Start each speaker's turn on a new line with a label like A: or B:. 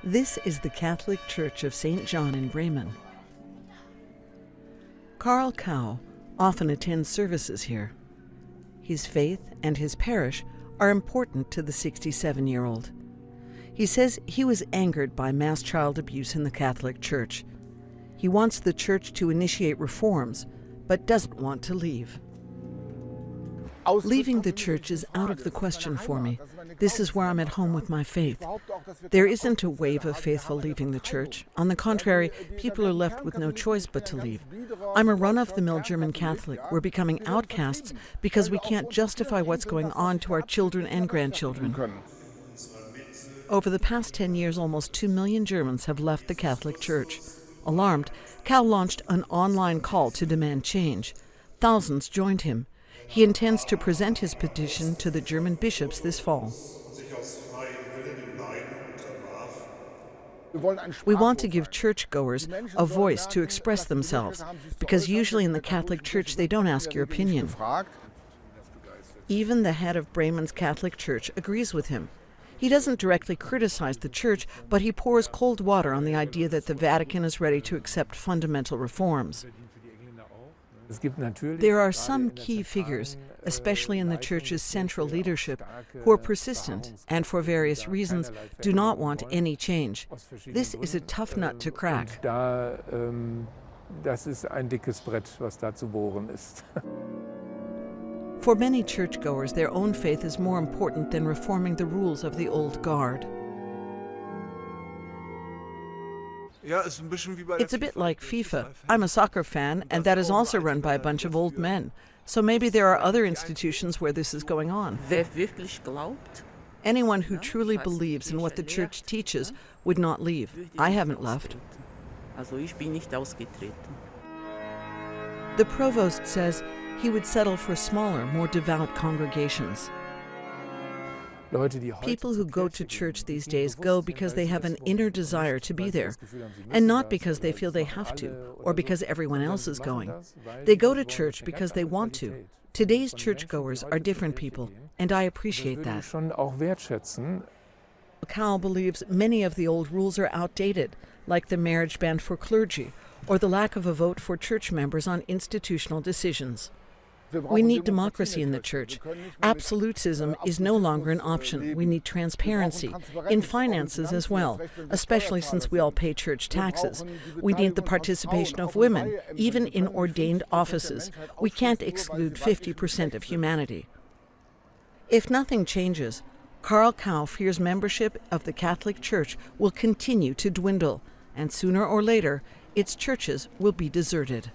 A: This is the Catholic Church of St. John in Bremen. Karl Kau often attends services here. His faith and his parish are important to the 67-year-old. He says he was angered by mass child abuse in the Catholic Church. He wants the Church to initiate reforms, but doesn't want to leave. Leaving the Church is out of the question for me. This is where I'm at home with my faith. There isn't a wave of faithful leaving the Church. On the contrary, people are left with no choice but to leave. I'm a run-of-the-mill German Catholic. We're becoming outcasts because we can't justify what's going on to our children and grandchildren. Over the past 10 years, almost 2 million Germans have left the Catholic Church. Alarmed, Kau launched an online call to demand change. Thousands joined him. He intends to present his petition to the German bishops this fall. We want to give churchgoers a voice to express themselves, because usually in the Catholic Church they don't ask your opinion. Even the head of Bremen's Catholic Church agrees with him. He doesn't directly criticize the Church, but he pours cold water on the idea that the Vatican is ready to accept fundamental reforms. There are some key figures, especially in the Church's central leadership, who are persistent and, for various reasons, do not want any change. This is a tough nut to crack. For many churchgoers, their own faith is more important than reforming the rules of the old guard. It's a bit like FIFA. I'm a soccer fan, and that is also run by a bunch of old men. So maybe there are other institutions where this is going on. Anyone who truly believes in what the Church teaches would not leave. I haven't left. The provost says he would settle for smaller, more devout congregations. People who go to church these days go because they have an inner desire to be there, and not because they feel they have to, or because everyone else is going. They go to church because they want to. Today's churchgoers are different people, and I appreciate that. Kau believes many of the old rules are outdated, like the marriage ban for clergy, or the lack of a vote for church members on institutional decisions. We need democracy in the Church. Absolutism is no longer an option. We need transparency, in finances as well, especially since we all pay church taxes. We need the participation of women, even in ordained offices. We can't exclude 50% of humanity. If nothing changes, Karl Kau fears membership of the Catholic Church will continue to dwindle, and sooner or later, its churches will be deserted.